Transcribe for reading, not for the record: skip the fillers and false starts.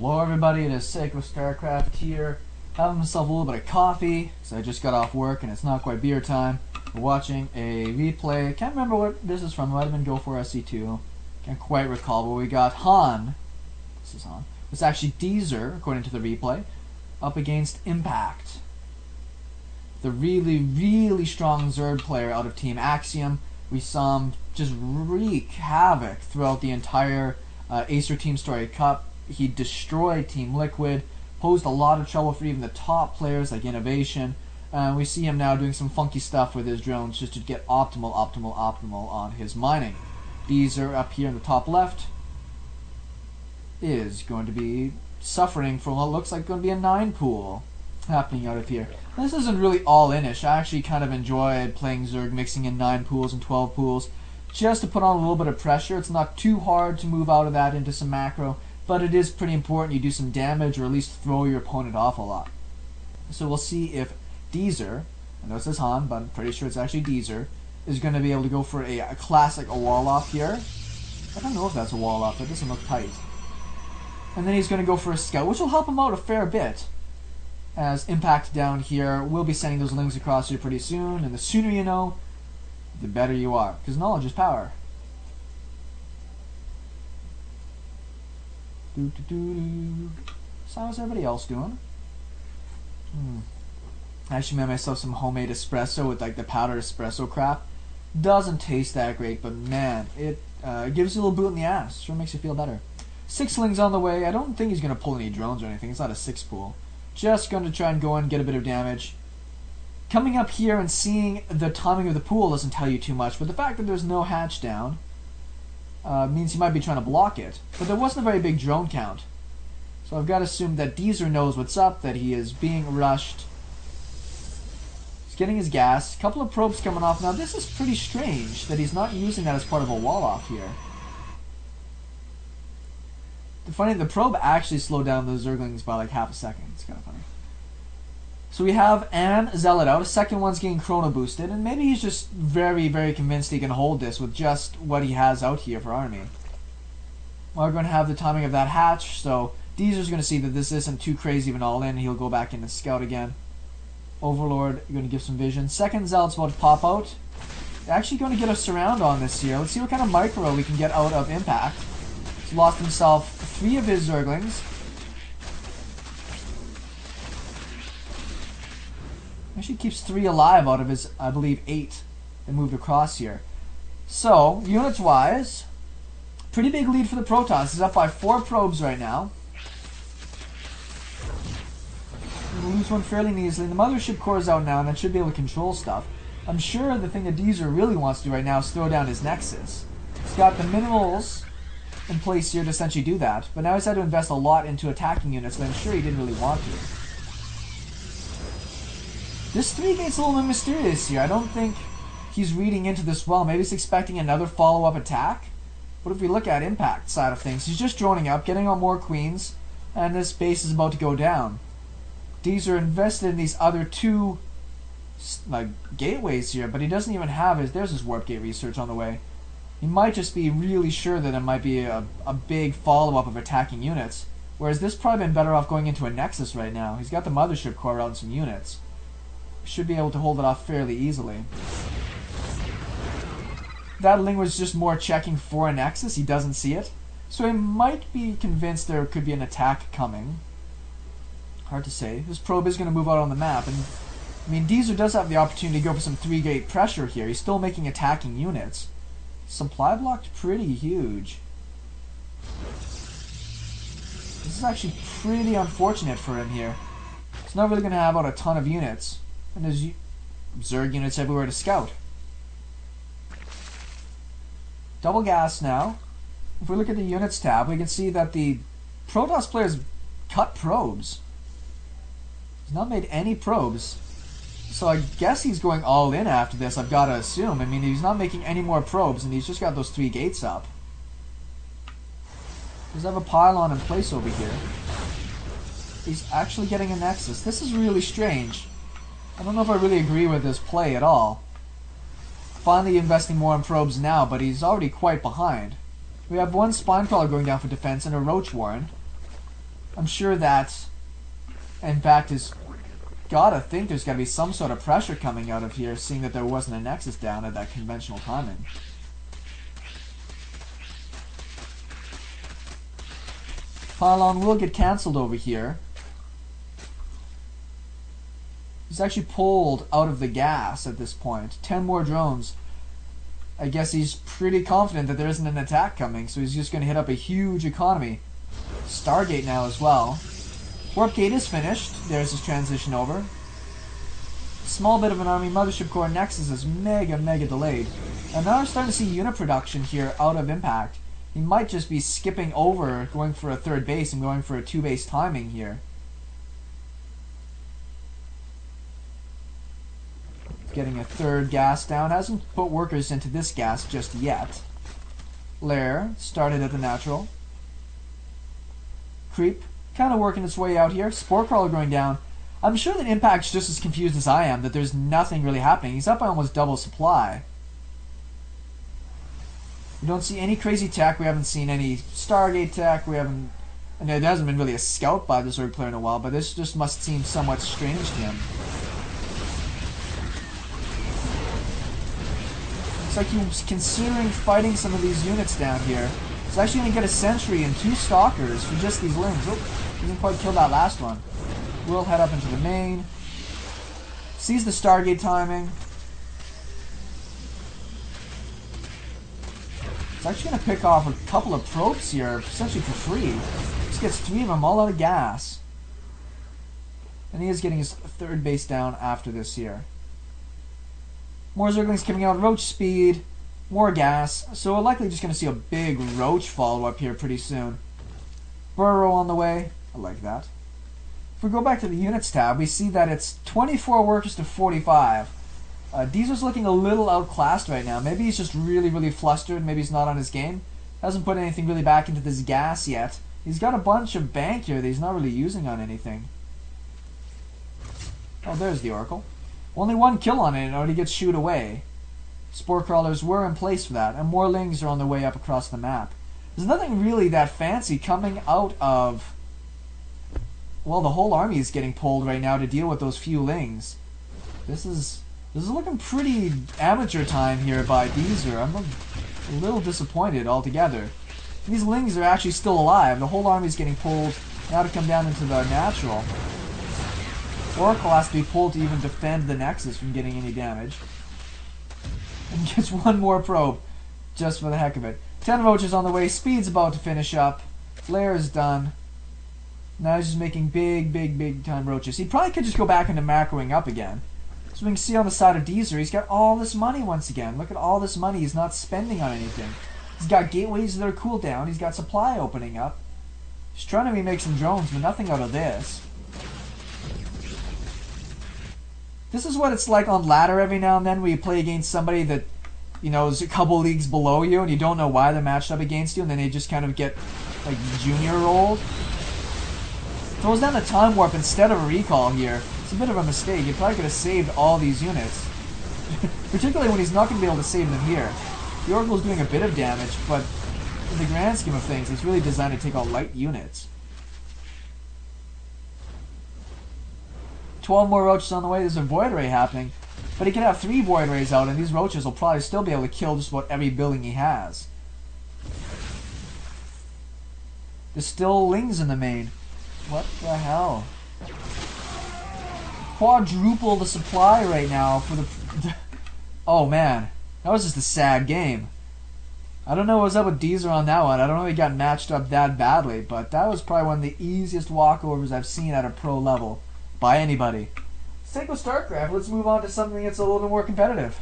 Hello everybody, it is SeKo Starcraft here, having myself a little bit of coffee, because I just got off work and it's not quite beer time. We're watching a replay, can't remember what this is from, it might have been Go for SC2, can't quite recall, but we got Han, this is Han, it's actually Deezor, according to the replay, up against Impact. The really strong Zerg player out of Team Axiom. We saw him just wreak havoc throughout the entire Acer Team Story Cup. He destroyed Team Liquid, posed a lot of trouble for even the top players like Innovation. We see him now doing some funky stuff with his drones just to get optimal on his mining. Deezor up here in the top left is going to be suffering from what looks like going to be a 9 pool happening out of here. This isn't really all-in-ish. I actually kind of enjoyed playing Zerg, mixing in 9 pools and 12 pools, just to put on a little bit of pressure. It's not too hard to move out of that into some macro, but it is pretty important you do some damage or at least throw your opponent off a lot. So we'll see if Deezor, I know it says Han, but I'm pretty sure it's actually Deezor, is going to be able to go for a classic wall off here. I don't know if that's a wall off, that doesn't look tight. And then he's going to go for a scout, which will help him out a fair bit. As Impact down here, we'll be sending those links across here pretty soon, and the sooner you know, the better you are, because knowledge is power. So how's everybody else doing? I actually made myself some homemade espresso with like the powdered espresso crap. Doesn't taste that great, but man, it gives you a little boot in the ass. Sure makes you feel better. 6 slings on the way. I don't think he's going to pull any drones or anything. It's not a 6 pool. Just going to try and go in and get a bit of damage. Coming up here and seeing the timing of the pool doesn't tell you too much, but the fact that there's no hatch down means he might be trying to block it. But there wasn't a very big drone count. So I've got to assume that Deezor knows what's up, that he is being rushed. He's getting his gas. A couple of probes coming off. Now this is pretty strange that he's not using that as part of a wall off here. The probe actually slowed down the Zerglings by like half a second. It's kind of funny. So we have an Zealot out. A second one's getting chrono boosted, and maybe he's just very convinced he can hold this with just what he has out here for army. We're going to have the timing of that hatch, so Deezor's going to see that this isn't too crazy of an all-in. He'll go back in and scout again. Overlord, you're going to give some vision. Second Zealot's about to pop out. They're actually going to get a surround on this here. Let's see what kind of micro we can get out of Impact. He's lost himself 3 of his Zerglings. Actually keeps 3 alive out of his, I believe, 8 that moved across here. So, units-wise, pretty big lead for the Protoss. He's up by 4 probes right now. We'll lose one fairly easily. The Mothership Core is out now, and that should be able to control stuff. I'm sure the thing that Deezor really wants to do right now is throw down his Nexus. He's got the minerals in place here to essentially do that, but now he's had to invest a lot into attacking units that I'm sure he didn't really want to. This 3 gate's a little bit mysterious here. I don't think he's reading into this well. Maybe he's expecting another follow-up attack. But if we look at Impact side of things, he's just droning up, getting on more queens, and this base is about to go down. Deezor invested in these other 2 like gateways here, but he doesn't even have his. There's his warp gate research on the way. He might just be really sure that it might be a big follow-up of attacking units, whereas this probably been better off going into a Nexus right now. He's got the Mothership Core out in some units. Should be able to hold it off fairly easily. That Ling was just more checking for a Nexus. He doesn't see it. So he might be convinced there could be an attack coming. Hard to say. This probe is going to move out on the map. And I mean, Deezor does have the opportunity to go for some 3-gate pressure here. He's still making attacking units. Supply blocked pretty huge. This is actually pretty unfortunate for him here. He's not really going to have out a ton of units. And there's Zerg units everywhere to scout. Double gas now. If we look at the units tab, we can see that the Protoss players cut probes. He's not made any probes. So I guess he's going all in after this, I've got to assume. I mean, he's not making any more probes, and he's just got those 3 gates up. Does have a pylon in place over here. He's actually getting a Nexus. This is really strange. I don't know if I really agree with this play at all. Finally investing more in probes now, but he's already quite behind. We have 1 Spine Crawler going down for defense and a Roach Warren. I'm sure that, in fact, is gotta think there's gotta be some sort of pressure coming out of here, seeing that there wasn't a Nexus down at that conventional timing. Pylon will get cancelled over here. He's actually pulled out of the gas at this point. 10 more drones. I guess he's pretty confident that there isn't an attack coming, so he's just going to hit up a huge economy. Stargate now as well. Warp gate is finished. There's his transition over. Small bit of an army. Mothership Core Nexus is mega delayed. And now we're starting to see unit production here out of impact. He might just be skipping over, going for a third base and going for a 2-base timing here. Getting a third gas down. Hasn't put workers into this gas just yet. Lair started at the natural. Creep kind of working its way out here. Spore Crawler going down. I'm sure that Impact's just as confused as I am, that there's nothing really happening. He's up by almost double supply. We don't see any crazy tech. We haven't seen any Stargate tech. We haven't... And there hasn't been really a scout by the Zerg player in a while, but this just must seem somewhat strange to him. Looks like he was considering fighting some of these units down here. He's actually going to get a sentry and 2 stalkers for just these lings. Oh, didn't quite kill that last one. We'll head up into the main. Sees the Stargate timing. He's actually going to pick off a couple of probes here, essentially for free. Just gets 3 of them all out of gas. And he is getting his third base down after this here. More Zerglings coming out, Roach speed, more gas. So we're likely just going to see a big Roach follow-up here pretty soon. Burrow on the way. I like that. If we go back to the units tab, we see that it's 24 workers to 45. Deezor's looking a little outclassed right now. Maybe he's just really flustered. Maybe he's not on his game. Hasn't put anything really back into this gas yet. He's got a bunch of bank here that he's not really using on anything. Oh, there's the Oracle. Only 1 kill on it and already gets shooed away. Spore Crawlers were in place for that, and more Lings are on their way up across the map. There's nothing really that fancy coming out of... Well, the whole army is getting pulled right now to deal with those few Lings. This is looking pretty amateur time here by Deezor. I'm a little disappointed altogether. These Lings are actually still alive. The whole army is getting pulled now to come down into the natural. Oracle has to be pulled to even defend the Nexus from getting any damage. And gets 1 more probe, just for the heck of it. 10 Roaches on the way, Speed's about to finish up. Flare is done. Now he's just making big time Roaches. He probably could just go back into macroing up again. So we can see on the side of Deezor, he's got all this money once again. Look at all this money he's not spending on anything. He's got gateways that are cooled down, he's got supply opening up. He's trying to remake some drones, but nothing out of this. This is what it's like on ladder every now and then, where you play against somebody that, you know, is a couple leagues below you, and you don't know why they're matched up against you, and then they just kind of get, like, junior rolled. Throws down a time warp instead of a recall here. It's a bit of a mistake. He probably could have saved all these units. Particularly when he's not going to be able to save them here. The Oracle's doing a bit of damage, but in the grand scheme of things, it's really designed to take out light units. 12 more Roaches on the way. There's a Void Ray happening. But he can have 3 Void Rays out, and these Roaches will probably still be able to kill just about every building he has. There's still Lings in the main. What the hell? Quadruple the supply right now for the... Oh man, that was just a sad game. I don't know what was up with Deezor on that one. I don't know if he got matched up that badly, but that was probably one of the easiest walkovers I've seen at a pro level by anybody. SeKo Starcraft, let's move on to something that's a little bit more competitive.